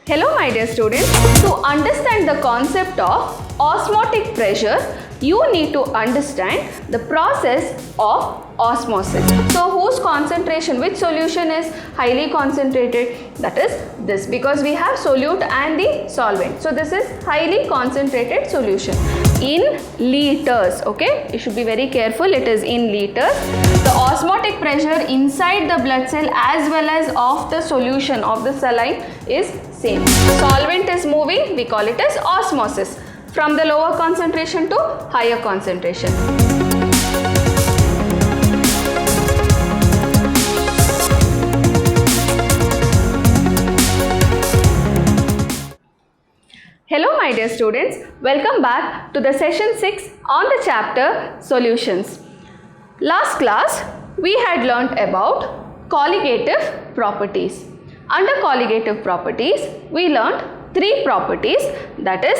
Hello my dear students, to understand the concept of osmotic pressure, you need to understand the process of osmosis. So whose concentration, which solution is highly concentrated? That is this, because we have solute and the solvent. So this is highly concentrated solution in liters. Okay, you should be very careful, it is in liters. The osmotic pressure inside the blood cell as well as of the solution of the saline is same. Solvent is moving, we call it as osmosis, from the lower concentration to higher concentration. Hello my dear students, welcome back to the session 6 on the chapter solutions. Last class we had learnt about colligative properties. Under colligative properties we learnt three properties, that is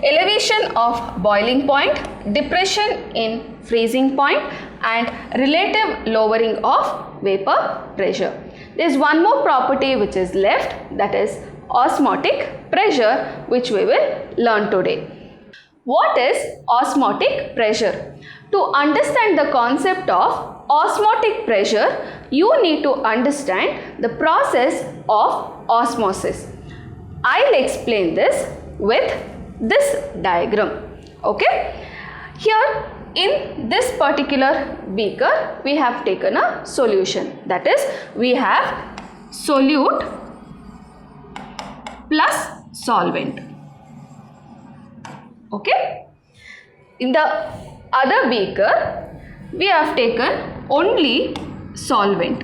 elevation of boiling point, depression in freezing point and relative lowering of vapor pressure. There is one more property which is left, that is osmotic pressure, which we will learn today. What is osmotic pressure? To understand the concept of osmotic pressure, you need to understand the process of osmosis. I'll explain this with this diagram. Okay? Here in this particular beaker, we have taken a solution. That is, we have solute plus solvent. Okay? In the other beaker, we have taken only solvent.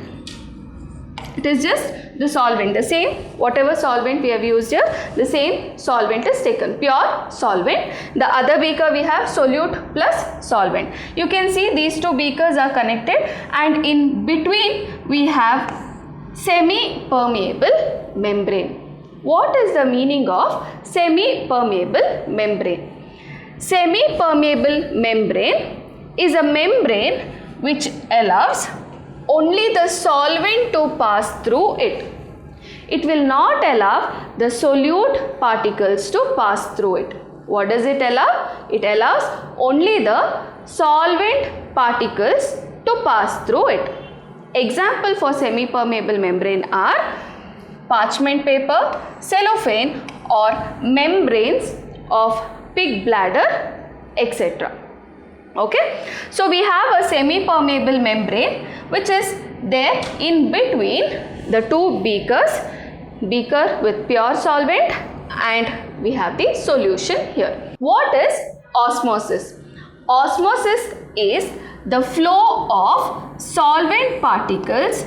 It is just the solvent, the same, whatever solvent we have used here, the same solvent is taken, pure solvent. The other beaker we have solute plus solvent. You can see these two beakers are connected and in between we have semi-permeable membrane. What is the meaning of semi-permeable membrane? Semi-permeable membrane is a membrane which allows only the solvent to pass through it. It will not allow the solute particles to pass through it. What does it allow? It allows only the solvent particles to pass through it. Example for semi-permeable membrane are parchment paper, cellophane or membranes of pig bladder, etc. Okay, so we have a semi-permeable membrane which is there in between the two beakers, beaker with pure solvent and we have the solution here. What is osmosis? Osmosis is the flow of solvent particles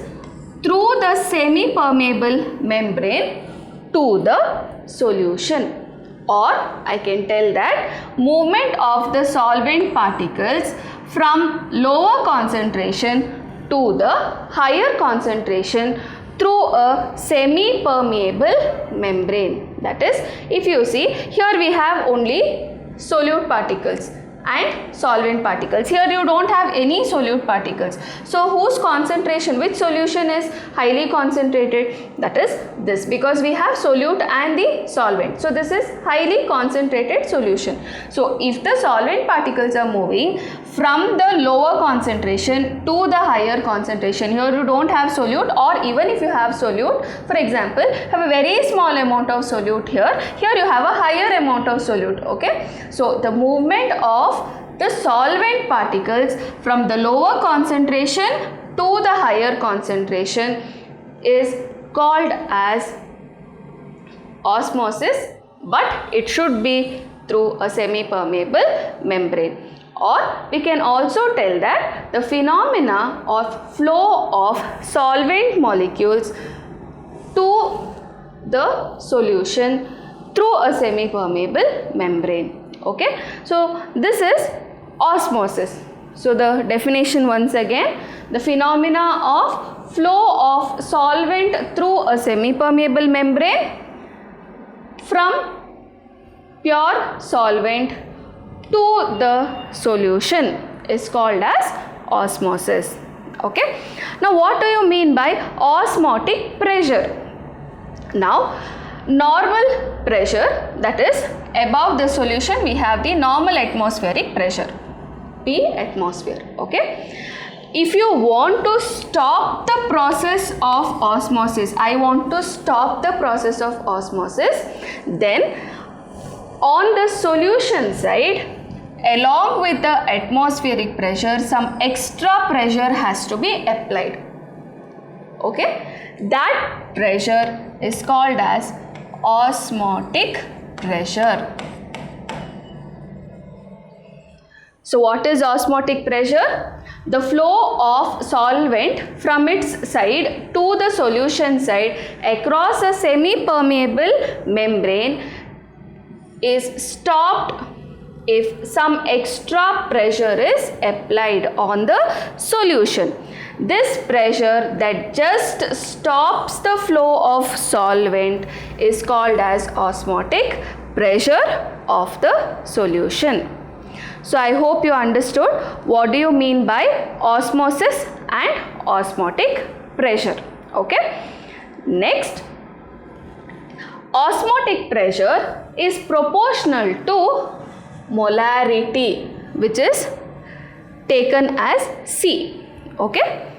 through the semi-permeable membrane to the solution. Or I can tell that movement of the solvent particles from lower concentration to the higher concentration through a semi-permeable membrane. That is, if you see here we have only solute particles and solvent particles. Here you don't have any solute particles. So whose concentration, which solution is highly concentrated? That is this, because we have solute and the solvent. So this is highly concentrated solution. So if the solvent particles are moving from the lower concentration to the higher concentration, here you don't have solute, or even if you have solute, for example, have a very small amount of solute here you have a higher amount of solute. Okay, so the movement of the solvent particles from the lower concentration to the higher concentration is called as osmosis, but it should be through a semi-permeable membrane. Or we can also tell that the phenomena of flow of solvent molecules to the solution through a semi-permeable membrane. Okay, so this is osmosis. So the definition once again, the phenomena of flow of solvent through a semi-permeable membrane from pure solvent to the solution is called as osmosis. Okay, now what do you mean by osmotic pressure? Now normal pressure, that is above the solution we have the normal atmospheric pressure, P atmosphere. Okay. If you want to stop the process of osmosis, I want to stop the process of osmosis, then on the solution side, along with the atmospheric pressure, some extra pressure has to be applied. Okay, that pressure is called as osmotic pressure. So what is osmotic pressure? The flow of solvent from its side to the solution side across a semi-permeable membrane is stopped if some extra pressure is applied on the solution. This pressure that just stops the flow of solvent is called as osmotic pressure of the solution. So I hope you understood what do you mean by osmosis and osmotic pressure. Okay. Next, osmotic pressure is proportional to molarity, which is taken as C, okay,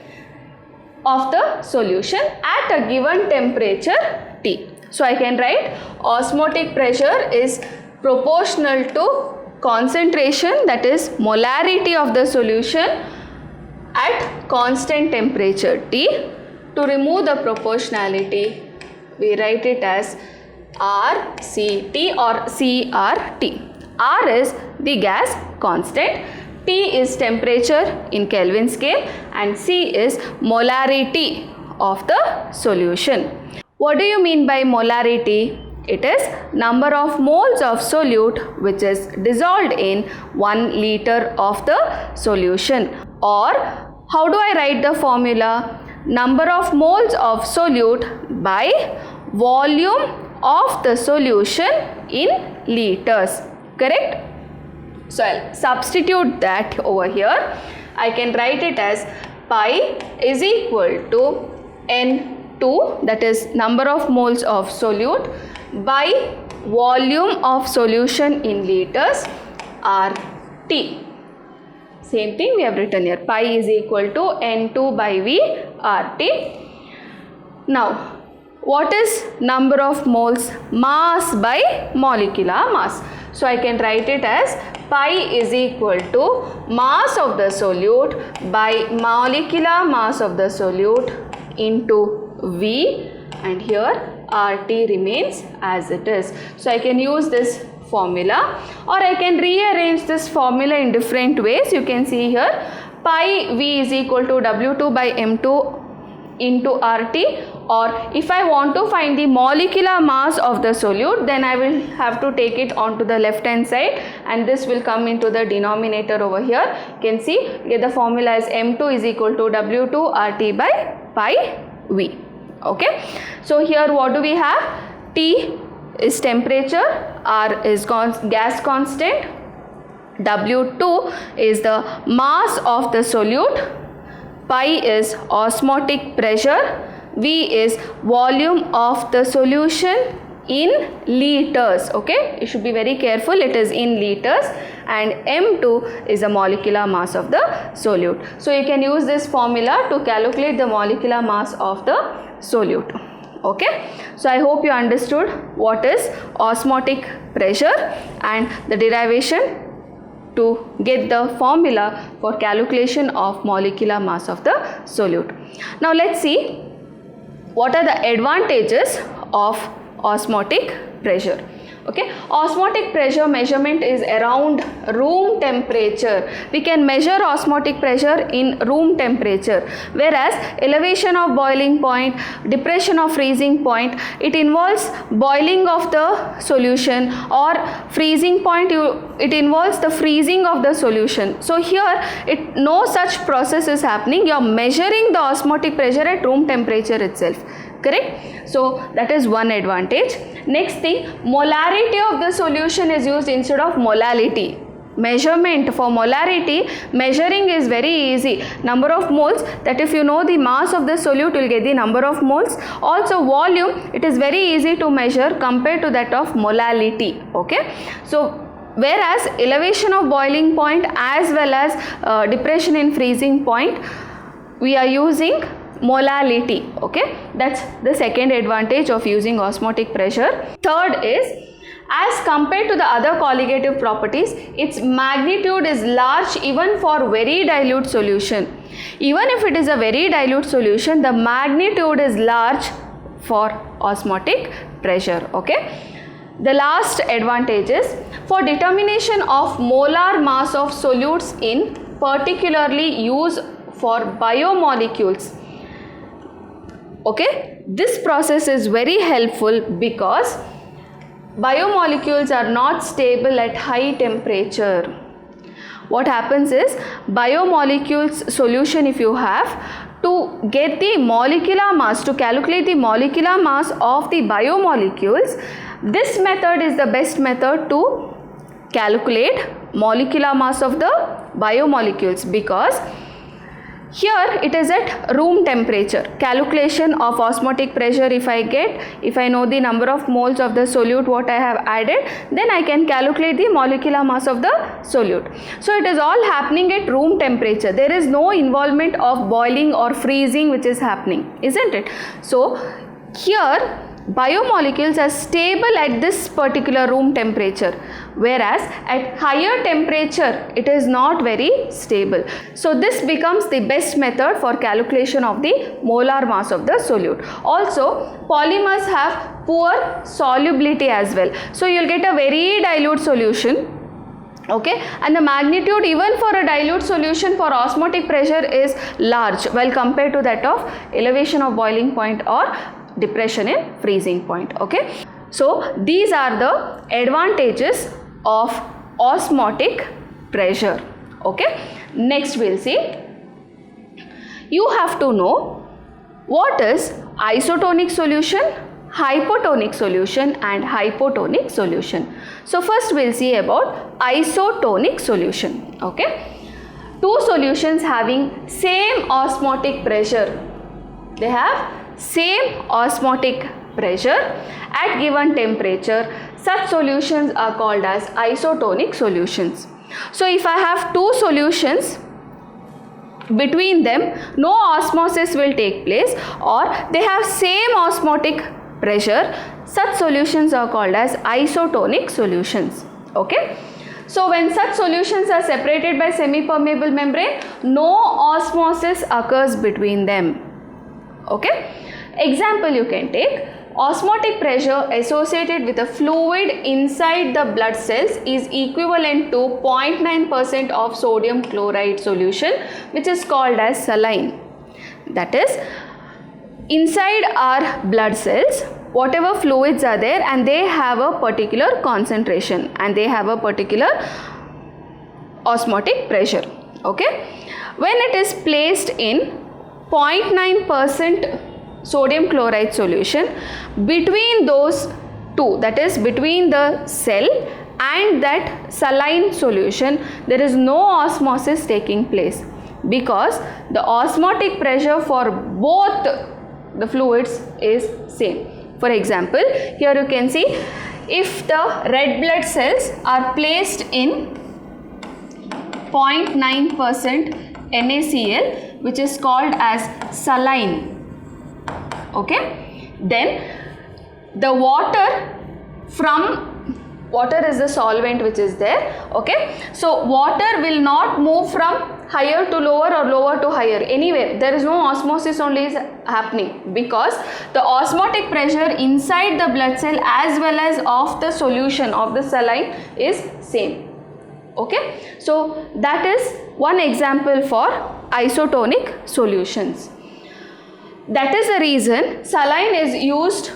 of the solution at a given temperature T. So I can write osmotic pressure is proportional to concentration, that is molarity of the solution at constant temperature T. To remove the proportionality, we write it as RCT or CRT. R is the gas constant, T is temperature in Kelvin scale, and C is molarity of the solution. What do you mean by molarity? It is number of moles of solute which is dissolved in 1 liter of the solution. Or how do I write the formula? Number of moles of solute by volume of the solution in liters. Correct? So I'll substitute that over here. I can write it as pi is equal to N2, that is number of moles of solute, by volume of solution in liters, RT. Same thing we have written here, pi is equal to N2 by V RT. Now, what is number of moles? Mass by molecular mass. So I can write it as pi is equal to mass of the solute by molecular mass of the solute into V, and here RT remains as it is. So I can use this formula, or I can rearrange this formula in different ways. You can see here pi V is equal to W2 by M2 into RT, or if I want to find the molecular mass of the solute, then I will have to take it onto the left hand side, and this will come into the denominator over here. You can see the formula is M2 is equal to W2 RT by pi V. Okay, so here what do we have? T is temperature, R is gas constant, W2 is the mass of the solute, pi is osmotic pressure, V is volume of the solution in liters. Okay, you should be very careful, it is in liters, and M2 is the molecular mass of the solute. So you can use this formula to calculate the molecular mass of the solute. Okay, so I hope you understood what is osmotic pressure and the derivation to get the formula for calculation of molecular mass of the solute. Now let's see what are the advantages of osmotic pressure. Okay, osmotic pressure measurement is around room temperature. We can measure osmotic pressure in room temperature, whereas elevation of boiling point, depression of freezing point, it involves boiling of the solution, or freezing point, it involves the freezing of the solution. So here no such process is happening. You are measuring the osmotic pressure at room temperature itself. Correct? So that is one advantage. Next thing, molarity of the solution is used instead of molality. measurement for molarity, measuring is very easy. Number of moles, that if you know the mass of the solute, you will get the number of moles. Also volume, it is very easy to measure compared to that of molality. Okay, so whereas elevation of boiling point as well as depression in freezing point, we are using molality. Okay, that's the second advantage of using osmotic pressure. Third is, as compared to the other colligative properties, its magnitude is large even for very dilute solution. Even if it is a very dilute solution, the magnitude is large for osmotic pressure. Okay. The last advantage is, for determination of molar mass of solutes in particularly used for biomolecules. Okay, this process is very helpful because biomolecules are not stable at high temperature. What happens is, biomolecules solution, if you have to get the molecular mass, to calculate the molecular mass of the biomolecules, this method is the best method to calculate molecular mass of the biomolecules, because here it is at room temperature. Calculation of osmotic pressure, if I know the number of moles of the solute what I have added, then I can calculate the molecular mass of the solute. So it is all happening at room temperature. There is no involvement of boiling or freezing which is happening, isn't it? So here biomolecules are stable at this particular room temperature, whereas at higher temperature it is not very stable. So this becomes the best method for calculation of the molar mass of the solute. Also, polymers have poor solubility as well. So you will get a very dilute solution. Okay, and the magnitude even for a dilute solution for osmotic pressure is large while compared to that of elevation of boiling point or depression in freezing point. Okay, so these are the advantages of osmotic pressure. Okay, next we'll see, you have to know what is isotonic solution, hypotonic solution and hypotonic solution. So first we'll see about isotonic solution. Okay, two solutions having same osmotic pressure, they have same osmotic pressure at given temperature, such solutions are called as isotonic solutions. So if I have two solutions, between them no osmosis will take place, or they have same osmotic pressure, such solutions are called as isotonic solutions. Okay, so when such solutions are separated by semi-permeable membrane, no osmosis occurs between them. Okay, example you can take, osmotic pressure associated with a fluid inside the blood cells is equivalent to 0.9% of sodium chloride solution, which is called as saline. That is, inside our blood cells, whatever fluids are there and they have a particular concentration and they have a particular osmotic pressure. Okay, when it is placed in 0.9% sodium chloride solution, between those two, that is between the cell and that saline solution, there is no osmosis taking place because the osmotic pressure for both the fluids is same. For example, here you can see, if the red blood cells are placed in 0.9% NaCl, which is called as saline. Okay, then the water is the solvent which is there. Okay, so water will not move from higher to lower or lower to higher, anywhere there is no osmosis only is happening, because the osmotic pressure inside the blood cell as well as of the solution of the saline is same. Okay, so that is one example for isotonic solutions. That is the reason saline is used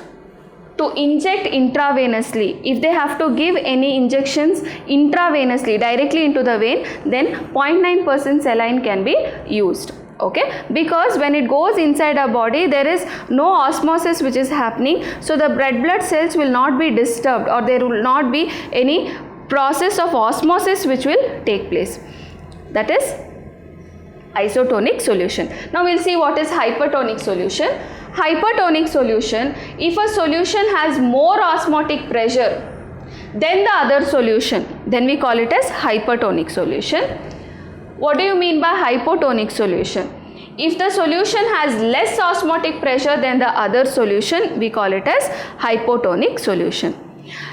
to inject intravenously. If they have to give any injections intravenously directly into the vein, then 0.9% saline can be used. Okay, because when it goes inside our body, there is no osmosis which is happening, so the red blood cells will not be disturbed or there will not be any process of osmosis which will take place. That is isotonic solution. Now we'll see what is hypertonic solution. Hypertonic solution, if a solution has more osmotic pressure than the other solution, then we call it as hypertonic solution. What do you mean by hypotonic solution? If the solution has less osmotic pressure than the other solution, we call it as hypotonic solution.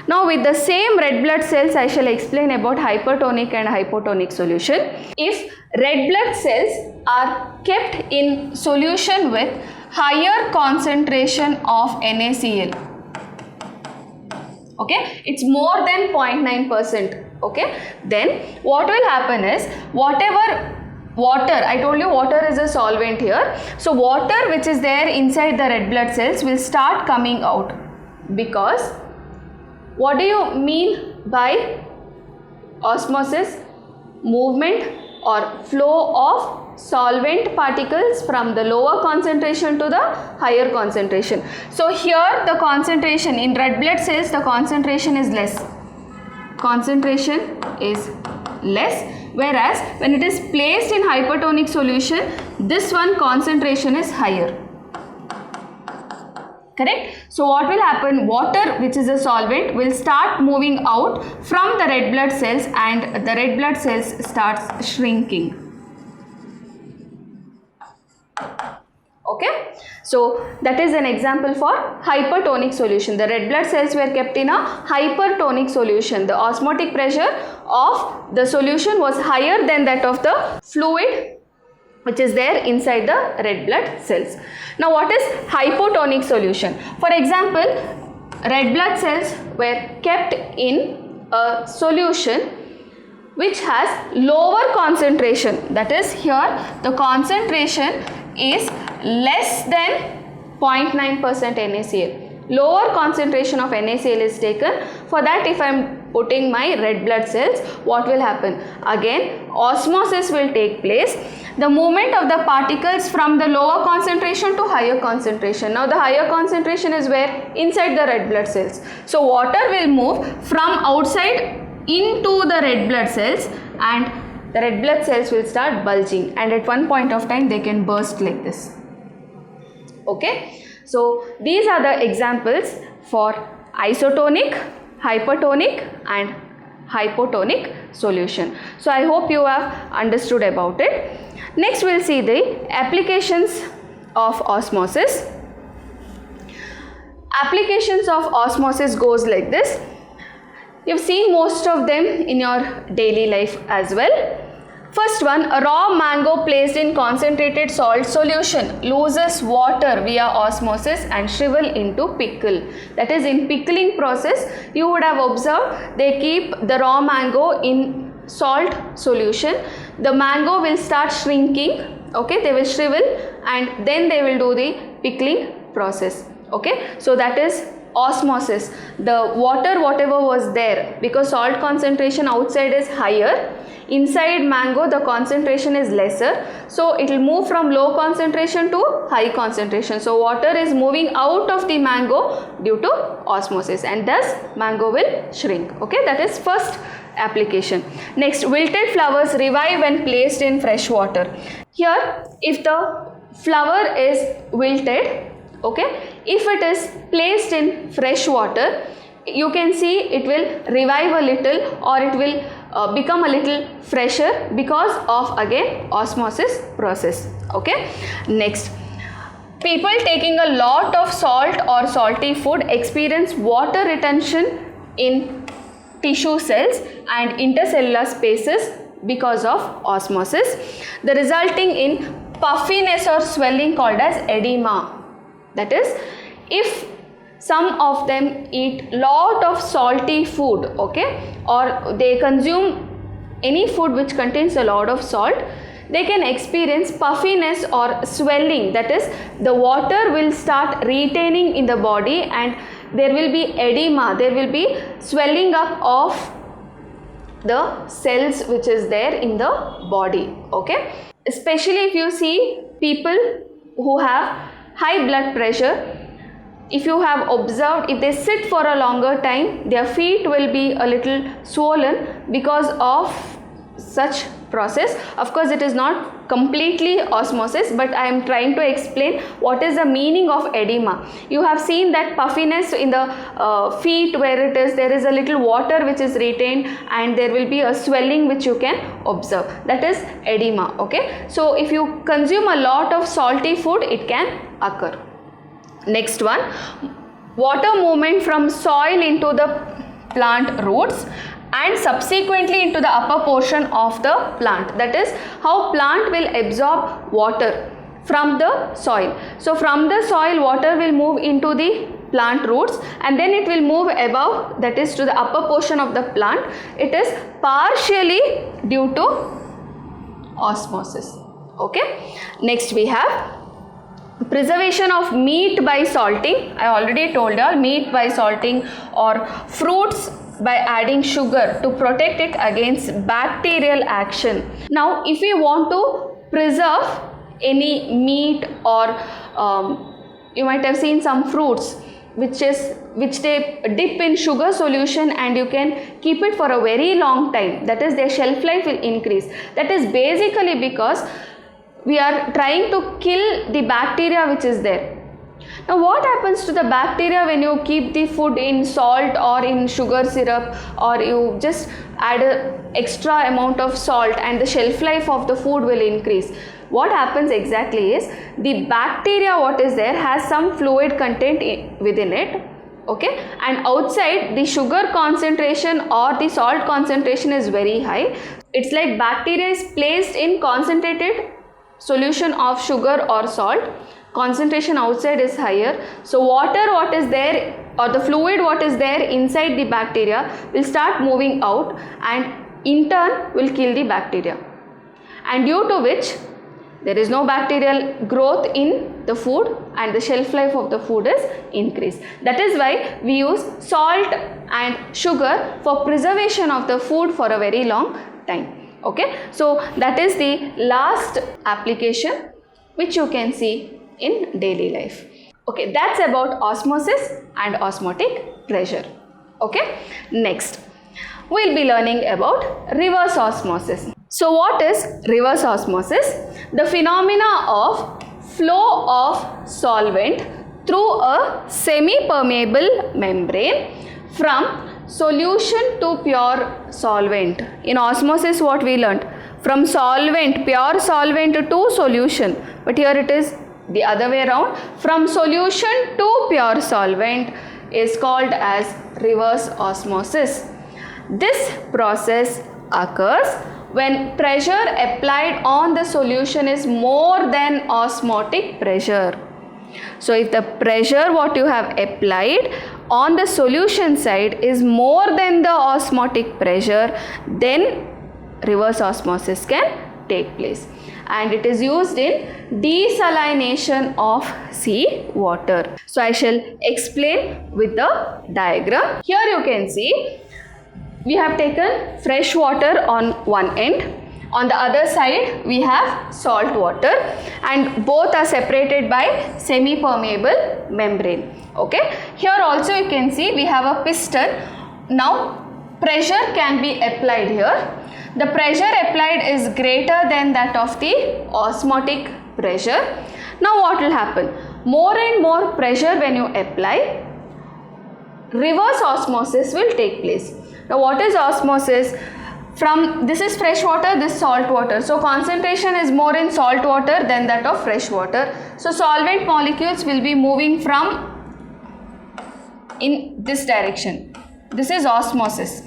Now with the same red blood cells, I shall explain about hypertonic and hypotonic solution. If red blood cells are kept in solution with higher concentration of NaCl, okay, it's more than 0.9%, okay, then what will happen is whatever water, I told you water is a solvent here, so water which is there inside the red blood cells will start coming out, because what do you mean by osmosis? Movement or flow of solvent particles from the lower concentration to the higher concentration. So here the concentration in red blood cells, the concentration is less. Concentration is less, whereas when it is placed in hypertonic solution, this one concentration is higher. Correct? So what will happen? Water, which is a solvent, will start moving out from the red blood cells and the red blood cells starts shrinking. Okay? So that is an example for hypertonic solution. The red blood cells were kept in a hypertonic solution. The osmotic pressure of the solution was higher than that of the fluid which is there inside the red blood cells. Now what is hypotonic solution? For example, red blood cells were kept in a solution which has lower concentration, that is here the concentration is less than 0.9% NaCl. Lower concentration of NaCl is taken. For that, if I am putting my red blood cells, what will happen? Again, osmosis will take place. The movement of the particles from the lower concentration to higher concentration. Now the higher concentration is where? Inside the red blood cells. So water will move from outside into the red blood cells and the red blood cells will start bulging, and at one point of time they can burst like this. Okay. So these are the examples for isotonic, hypertonic and hypotonic solution. So I hope you have understood about it. Next we will see the applications of osmosis. Applications of osmosis goes like this. You have seen most of them in your daily life as well. First one, a raw mango placed in concentrated salt solution loses water via osmosis and shrivel into pickle. That is, in pickling process you would have observed they keep the raw mango in salt solution. The mango will start shrinking, okay, they will shrivel and then they will do the pickling process. Okay, so that is osmosis. The water whatever was there, because salt concentration outside is higher, inside mango the concentration is lesser, so it will move from low concentration to high concentration. So water is moving out of the mango due to osmosis and thus mango will shrink. Okay, that is first application. Next, wilted flowers revive when placed in fresh water. Here if the flower is wilted, okay, if it is placed in fresh water, you can see it will revive a little or it will become a little fresher because of again osmosis process. Okay. Next, people taking a lot of salt or salty food experience water retention in tissue cells and intercellular spaces because of osmosis, the resulting in puffiness or swelling called as edema. That is, if some of them eat lot of salty food, okay, or they consume any food which contains a lot of salt, they can experience puffiness or swelling. That is, the water will start retaining in the body and there will be edema, there will be swelling up of the cells which is there in the body. Okay, especially if you see people who have high blood pressure, if you have observed, if they sit for a longer time, their feet will be a little swollen because of such process. Of course, it is not completely osmosis, but I am trying to explain what is the meaning of edema. You have seen that puffiness in the feet, where there is a little water which is retained, and there will be a swelling which you can observe. That is edema. Okay, so if you consume a lot of salty food, it can occur. Next one, water movement from soil into the plant roots and subsequently into the upper portion of the plant. That is how plant will absorb water from the soil. So from the soil, water will move into the plant roots and then it will move above, that is to the upper portion of the plant. It is partially due to osmosis. Okay. Next we have preservation of meat by salting. I already told you, meat by salting, or fruits by adding sugar to protect it against bacterial action. Now if we want to preserve any meat, or you might have seen some fruits which they dip in sugar solution and you can keep it for a very long time, that is their shelf life will increase. That is basically because we are trying to kill the bacteria which is there. Now what happens to the bacteria when you keep the food in salt or in sugar syrup, or you just add an extra amount of salt and the shelf life of the food will increase? What happens exactly is, the bacteria what is there has some fluid content within it, okay, and outside the sugar concentration or the salt concentration is very high. It's like bacteria is placed in concentrated solution of sugar or salt, concentration outside is higher, so water what is there, or the fluid what is there inside the bacteria will start moving out and in turn will kill the bacteria, and due to which there is no bacterial growth in the food and the shelf life of the food is increased. That is why we use salt and sugar for preservation of the food for a very long time. Okay, so that is the last application which you can see in daily life. Okay, that's about osmosis and osmotic pressure. Okay, next we'll be learning about reverse osmosis. So what is reverse osmosis? The phenomena of flow of solvent through a semi-permeable membrane from solution to pure solvent. In osmosis what we learnt? From solvent, pure solvent to solution, but here it is the other way around. From solution to pure solvent is called as reverse osmosis. This process occurs when pressure applied on the solution is more than osmotic pressure. So if the pressure what you have applied on the solution side is more than the osmotic pressure, then reverse osmosis can take place, and it is used in desalination of sea water. So I shall explain with the diagram. Here you can see we have taken fresh water on one end, on the other side we have salt water, and both are separated by semi-permeable membrane. Okay, here also you can see we have a piston. Now pressure can be applied here. The pressure applied is greater than that of the osmotic pressure. Now what will happen? More and more pressure when you apply, reverse osmosis will take place. Now what is osmosis? From this is fresh water, this salt water. So concentration is more in salt water than that of fresh water. So solvent molecules will be moving from in this direction. This is osmosis.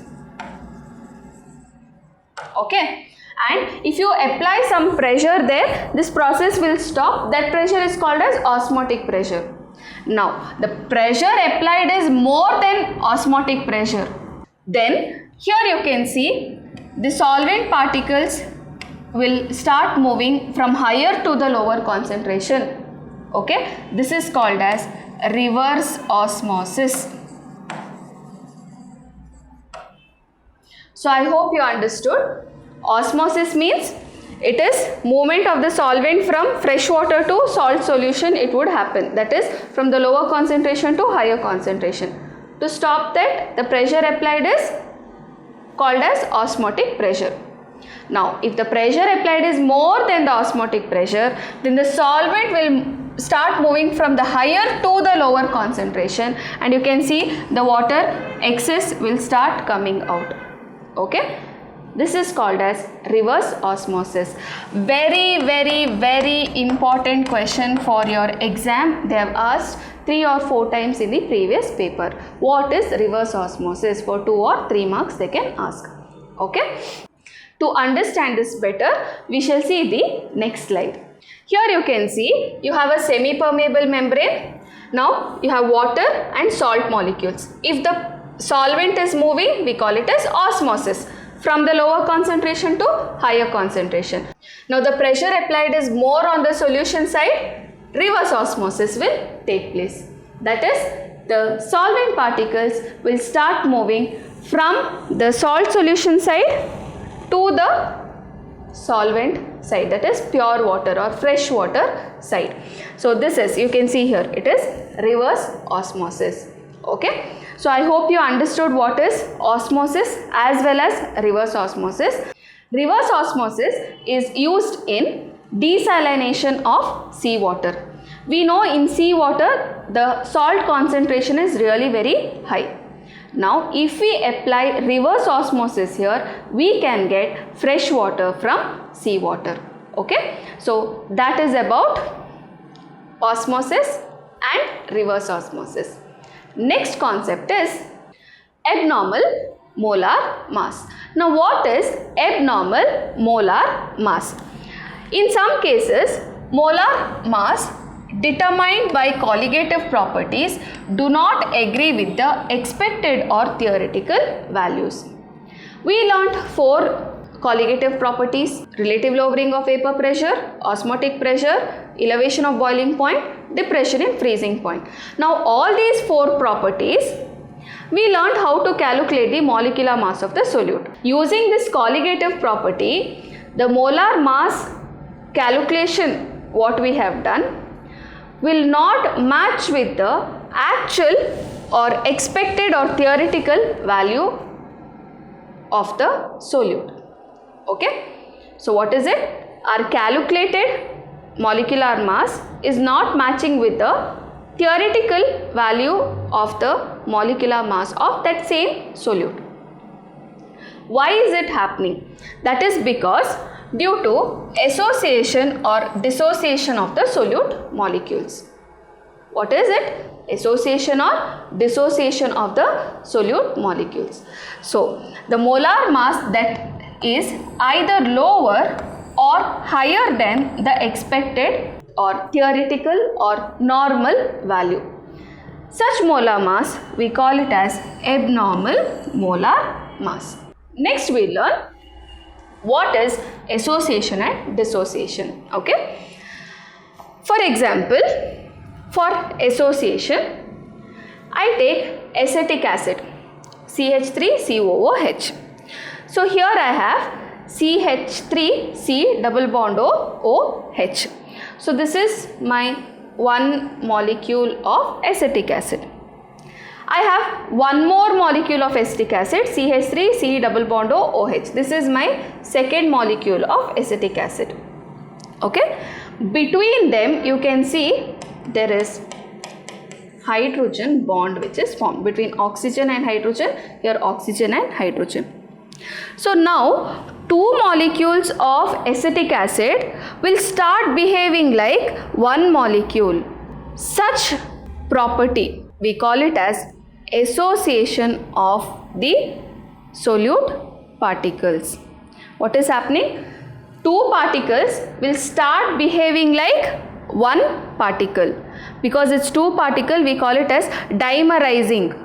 Okay, and if you apply some pressure there, this process will stop. That pressure is called as osmotic pressure. Now the pressure applied is more than osmotic pressure. Then here you can see the solvent particles will start moving from higher to the lower concentration. Okay, this is called as reverse osmosis. So I hope you understood. Osmosis means It is movement of the solvent from fresh water to salt solution it would happen, that is from the lower concentration to higher concentration. To stop that, the pressure applied is called as osmotic pressure. Now if the pressure applied is more than the osmotic pressure, then the solvent will start moving from the higher to the lower concentration, and you can see the water excess will start coming out. Okay, this is called as reverse osmosis. Very important question for your exam. They have asked 3 or 4 times in the previous paper. What is reverse osmosis? For 2 or 3 marks they can ask. Okay, to understand this better, we shall see the next slide. Here you can see you have a semi-permeable membrane. Now you have water and salt molecules. If the solvent is moving, we call it as osmosis, from the lower concentration to higher concentration. Now the pressure applied is more on the solution side, reverse osmosis will take place. That is, the solvent particles will start moving from the salt solution side to the solvent side, that is pure water or fresh water side. So this is, you can see here, it is reverse osmosis. Okay, so I hope you understood what is osmosis as well as reverse osmosis. Reverse osmosis is used in desalination of seawater. We know in seawater the salt concentration is really very high. Now if we apply reverse osmosis here, we can get fresh water from seawater. Okay, so that is about osmosis and reverse osmosis. Next concept is abnormal molar mass. Now what is abnormal molar mass? In some cases, molar mass determined by colligative properties do not agree with the expected or theoretical values. We learnt 4 colligative properties: relative lowering of vapor pressure, osmotic pressure, elevation of boiling point, depression in freezing point. Now all these 4 properties we learned how to calculate the molecular mass of the solute. Using this colligative property, the molar mass calculation what we have done will not match with the actual or expected or theoretical value of the solute. Okay, so what is it? Our calculated molecular mass is not matching with the theoretical value of the molecular mass of that same solute. Why is it happening? That is because due to association or dissociation of the solute molecules. What is it? Association or dissociation of the solute molecules. So the molar mass that is either lower or higher than the expected or theoretical or normal value. Such molar mass we call it as abnormal molar mass. Next we learn what is association and dissociation. Okay. For example, for association, I take acetic acid, CH3COOH. So here I have CH3C double bond OH. So this is my one molecule of acetic acid. I have one more molecule of acetic acid, CH3C double bond OH. This is my second molecule of acetic acid. Okay. Between them you can see there is hydrogen bond which is formed between oxygen and hydrogen. Here oxygen and hydrogen. So now 2 molecules of acetic acid will start behaving like one molecule. Such property we call it as association of the solute particles. What is happening? 2 particles will start behaving like one particle. Because it's 2 particles, we call it as dimerizing.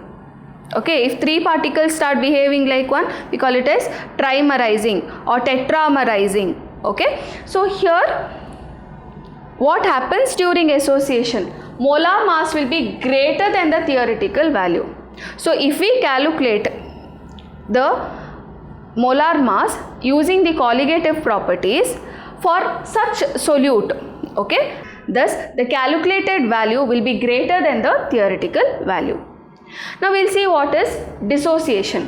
Okay, if 3 particles start behaving like one, we call it as trimerizing or tetramerizing. Okay, so here what happens during association? Molar mass will be greater than the theoretical value. So if we calculate the molar mass using the colligative properties, for such solute. Okay, thus the calculated value will be greater than the theoretical value. Now we'll see what is dissociation.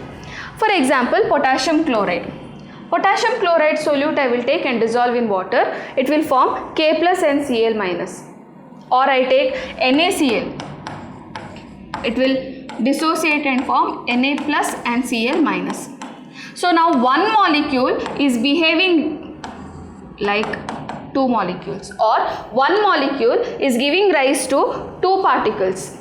For example, potassium chloride. Potassium chloride solute I will take and dissolve in water. It will form K plus NCl minus. Or I take NaCl. It will dissociate and form Na plus and Cl minus. So now one molecule is behaving like two molecules, or one molecule is giving rise to two particles.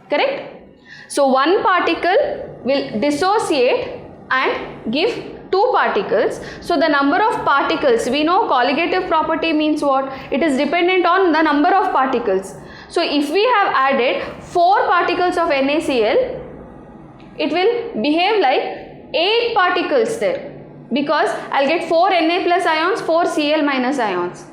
Correct? So one particle will dissociate and give two particles. So the number of particles, we know colligative property means what? It is dependent on the number of particles. So if we have added 4 particles of NaCl, it will behave like 8 particles there, because I'll get 4 Na plus ions, 4 Cl minus ions.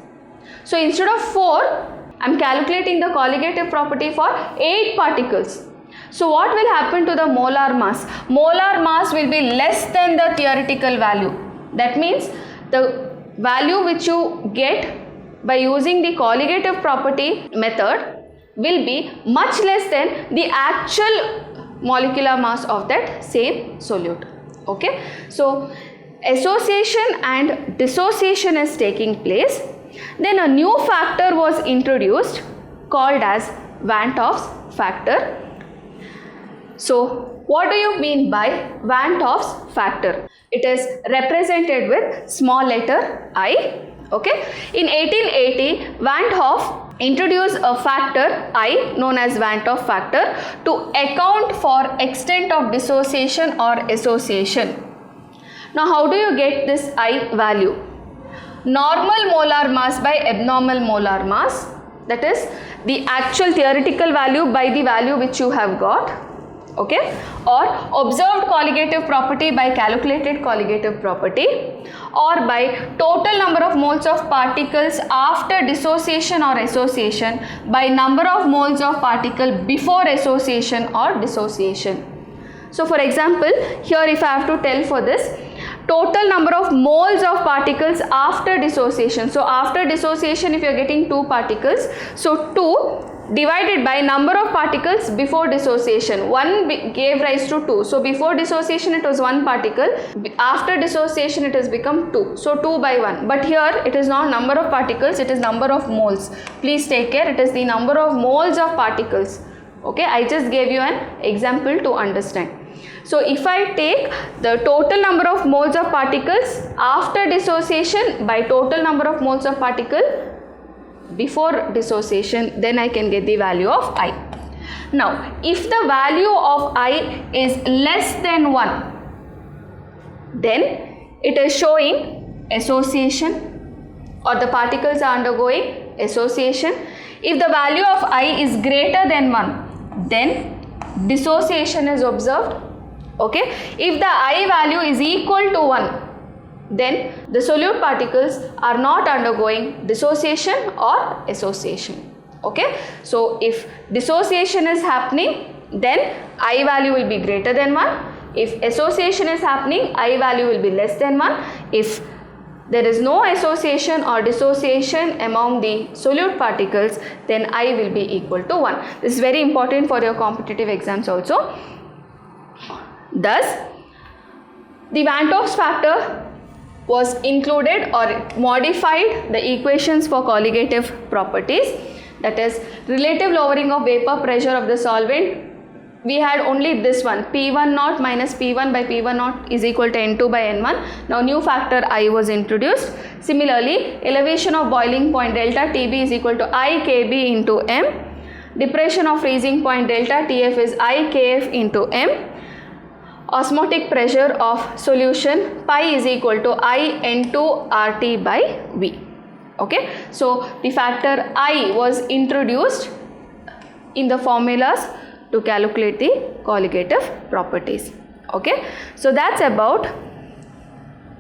So instead of 4, I'm calculating the colligative property for 8 particles. So what will happen to the molar mass? Molar mass will be less than the theoretical value. That means the value which you get by using the colligative property method will be much less than the actual molecular mass of that same solute. Okay, so association and dissociation is taking place. Then a new factor was introduced called as Van 't Hoff's factor. So what do you mean by Van 't Hoff's factor? It is represented with small letter I. Okay, in 1880 Van 't Hoff introduced a factor I known as Van 't Hoff factor to account for extent of dissociation or association. Now how do you get this I value? Normal molar mass by abnormal molar mass, that is the actual theoretical value by the value which you have got, okay, or observed colligative property by calculated colligative property, or by total number of moles of particles after dissociation or association by number of moles of particle before association or dissociation. So for example, here if I have to tell for this, total number of moles of particles after dissociation. So after dissociation, if you are getting 2 particles, so 2 divided by number of particles before dissociation. 1 gave rise to 2. So before dissociation it was 1 particle. After dissociation it has become 2. So 2 by 1. But here it is not number of particles, it is number of moles. Please take care, it is the number of moles of particles. Okay, I just gave you an example to understand. So if I take the total number of moles of particles after dissociation by total number of moles of particle before dissociation, then I can get the value of I. Now if the value of I is less than 1, then it is showing association, or the particles are undergoing association. If the value of I is greater than 1, then dissociation is observed. Okay, if the I value is equal to 1, then the solute particles are not undergoing dissociation or association. Okay, so if dissociation is happening, then I value will be greater than 1. If association is happening, I value will be less than 1. If there is no association or dissociation among the solute particles, then I will be equal to 1. This is very important for your competitive exams also. Thus, the Van 't Hoff's factor was included or modified the equations for colligative properties, that is relative lowering of vapor pressure of the solvent. We had only this one, P1 naught minus P1 by P1 naught is equal to N2 by N1. Now new factor I was introduced. Similarly, elevation of boiling point delta TB is equal to IKB into M. Depression of freezing point delta TF is IKF into M. Osmotic pressure of solution pi is equal to IN2 RT by V. Okay, so the factor I was introduced in the formulas to calculate the colligative properties. Okay, so that's about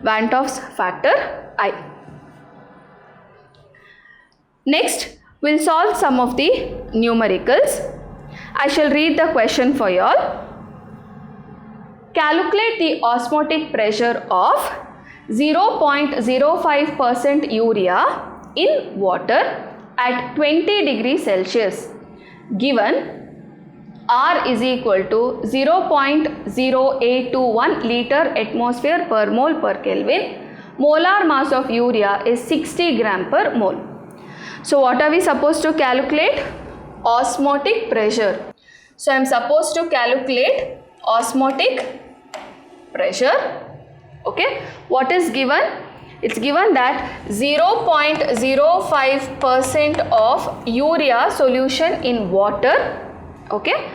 Van 't Hoff's factor I. Next, we'll solve some of the numericals. I shall read the question for you all. Calculate the osmotic pressure of 0.05% urea in water at 20 degrees Celsius, given R is equal to 0.0821 liter atmosphere per mole per Kelvin. Molar mass of urea is 60 gram per mole. So what are we supposed to calculate? Osmotic pressure. So I am supposed to calculate osmotic pressure. Okay. What is given? It's given that 0.05% of urea solution in water. Okay.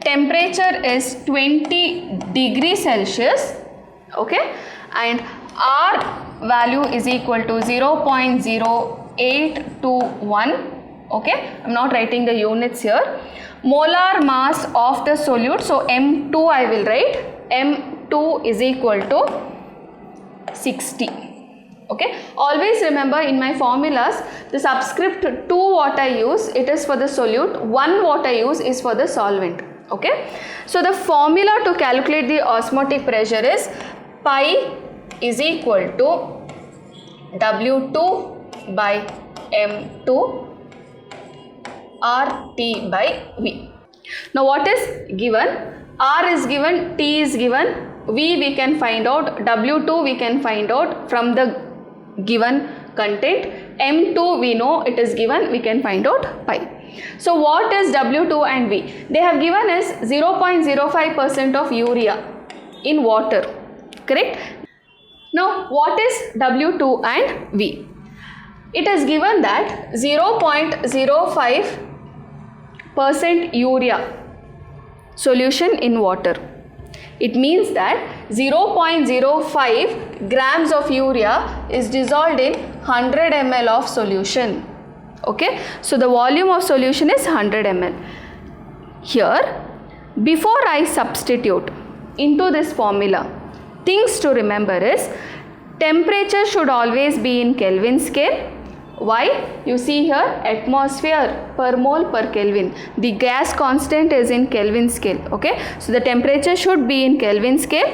Temperature is 20 degrees Celsius. Okay. And R value is equal to 0.0821. Okay. I'm not writing the units here. Molar mass of the solute. So M2 I will write. M2 is equal to 60. Okay. Always remember in my formulas, the subscript 2 what I use, it is for the solute, 1 what I use is for the solvent. Okay. So the formula to calculate the osmotic pressure is pi is equal to W2 by M2 RT by V. Now what is given? R is given, T is given, V we can find out, W2 we can find out from the given content, M2 we know it is given, we can find out pi. So what is W2 and V? They have given us 0.05% of urea in water, correct? Now what is W2 and V? It is given that 0.05% urea solution in water. It means that 0.05 grams of urea is dissolved in 100 ml of solution. Okay, so the volume of solution is 100 ml. Here, before I substitute into this formula, things to remember is temperature should always be in Kelvin scale. Why? You see here atmosphere per mole per Kelvin. The gas constant is in Kelvin scale. Okay, so the temperature should be in Kelvin scale.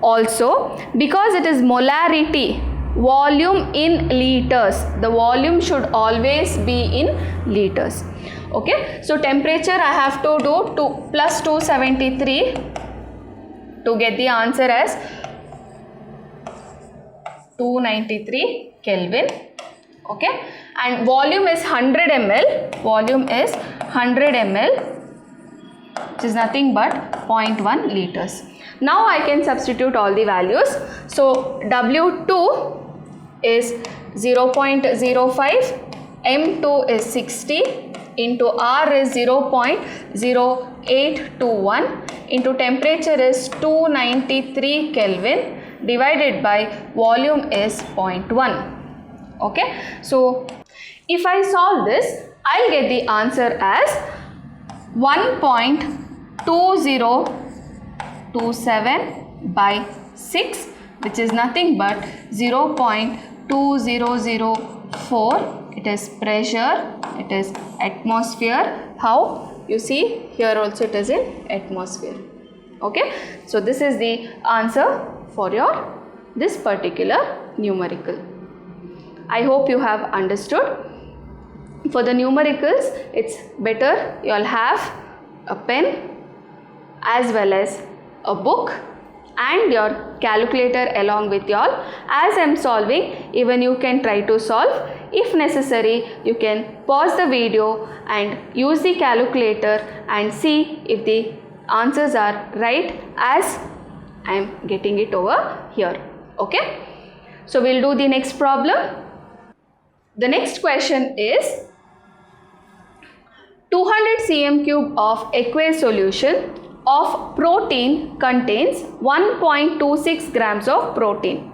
Also, because it is molarity, volume in liters, the volume should always be in liters. Okay, so temperature I have to do plus 273 to get the answer as 293 Kelvin. Okay, and volume is 100 ml, volume is 100 ml, which is nothing but 0.1 liters. Now I can substitute all the values. So W2 is 0.05, M2 is 60, into R is 0.0821, into temperature is 293 Kelvin, divided by volume is 0.1. Okay, so if I solve this, I'll get the answer as 1.2027 by 6, which is nothing but 0.2004. It is pressure, it is atmosphere. How? You see here also it is in atmosphere. Okay, so this is the answer for this particular numerical. I hope you have understood. For the numericals, it's better you all have a pen as well as a book and your calculator along with you all. As I am solving, even you can try to solve. If necessary, you can pause the video and use the calculator and see if the answers are right as I am getting it over here. Okay, so we'll do the next problem. The next question is 200 cm cube of aqueous solution of protein contains 1.26 grams of protein.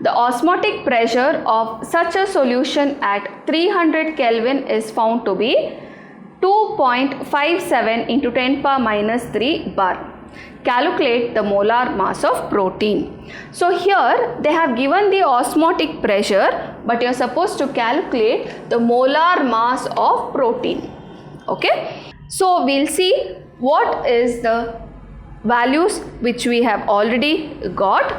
The osmotic pressure of such a solution at 300 Kelvin is found to be 2.57 into 10 power minus 3 bar. Calculate the molar mass of protein. So here they have given the osmotic pressure, but you are supposed to calculate the molar mass of protein. Okay, so we'll see what is the values which we have already got.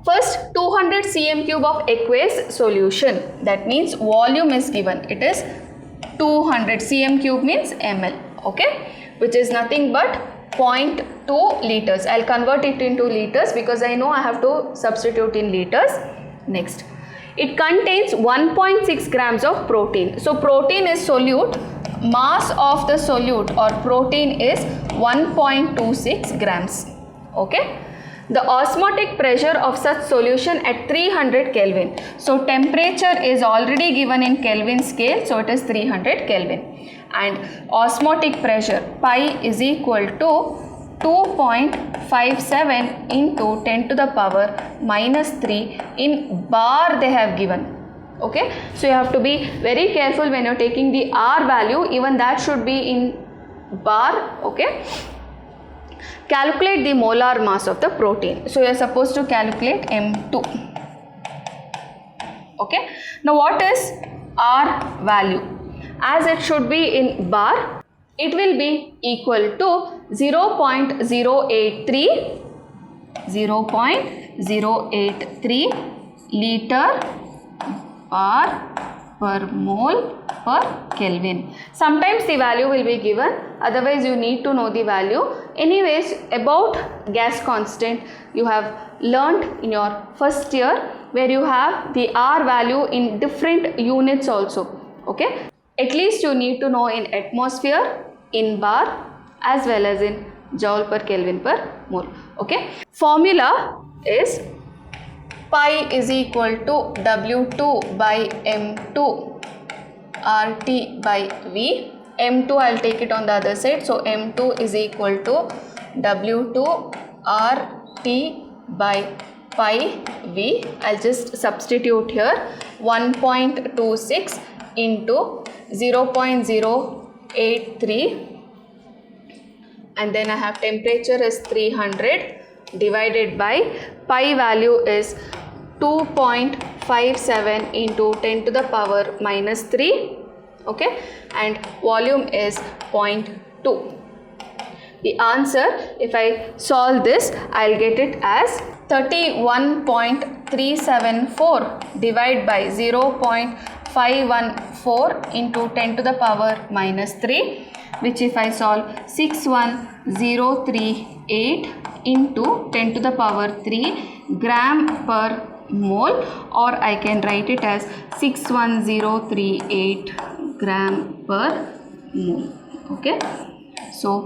First 200 cm cube of aqueous solution, that means volume is given, it is 200 cm cube means ml, okay, which is nothing but 0.2 liters. I'll convert it into liters because I know I have to substitute in liters. Next, it contains 1.6 grams of protein. So protein is solute, mass of the solute or protein is 1.26 grams, okay. The osmotic pressure of such solution at 300 Kelvin. So temperature is already given in Kelvin scale, so it is 300 Kelvin. And osmotic pressure pi is equal to 2.57 into 10 to the power minus 3 in bar they have given. Okay, so you have to be very careful when you are taking the R value, even that should be in bar, okay. Calculate the molar mass of the protein. So you are supposed to calculate M2. Okay. Now what is R value? As it should be in bar, it will be equal to 0.083 liter per mole per Kelvin. Sometimes the value will be given, otherwise you need to know the value. Anyways, about gas constant you have learnt in your first year, where you have the R value in different units also, okay. At least you need to know in atmosphere, in bar as well as in joule per Kelvin per mole, okay. Formula is pi is equal to W2 by M2 RT by V. M2 I will take it on the other side. So M2 is equal to W2 RT by pi V. I will just substitute here 1.26 into 0.083 and then I have temperature is 300 divided by pi value is 2.57 into 10 to the power minus 3, okay, and volume is 0.2. The answer, if I solve this, I'll get it as 31.374 divided by 0.514 into 10 to the power minus 3, which if I solve 61038 into 10 to the power 3 gram per mole, or I can write it as 61038 gram per mole, okay. So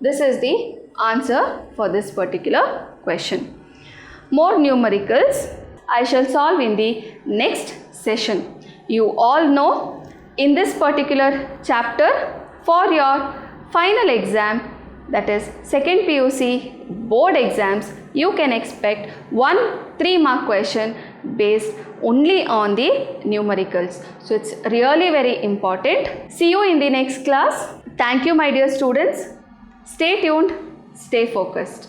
this is the answer for this particular question. More numericals I shall solve in the next session. You all know, in this particular chapter, for your final exam, that is second PUC board exams, you can expect one 3-mark question based only on the numericals. So it's really very important. See you in the next class. Thank you, my dear students. Stay tuned, stay focused.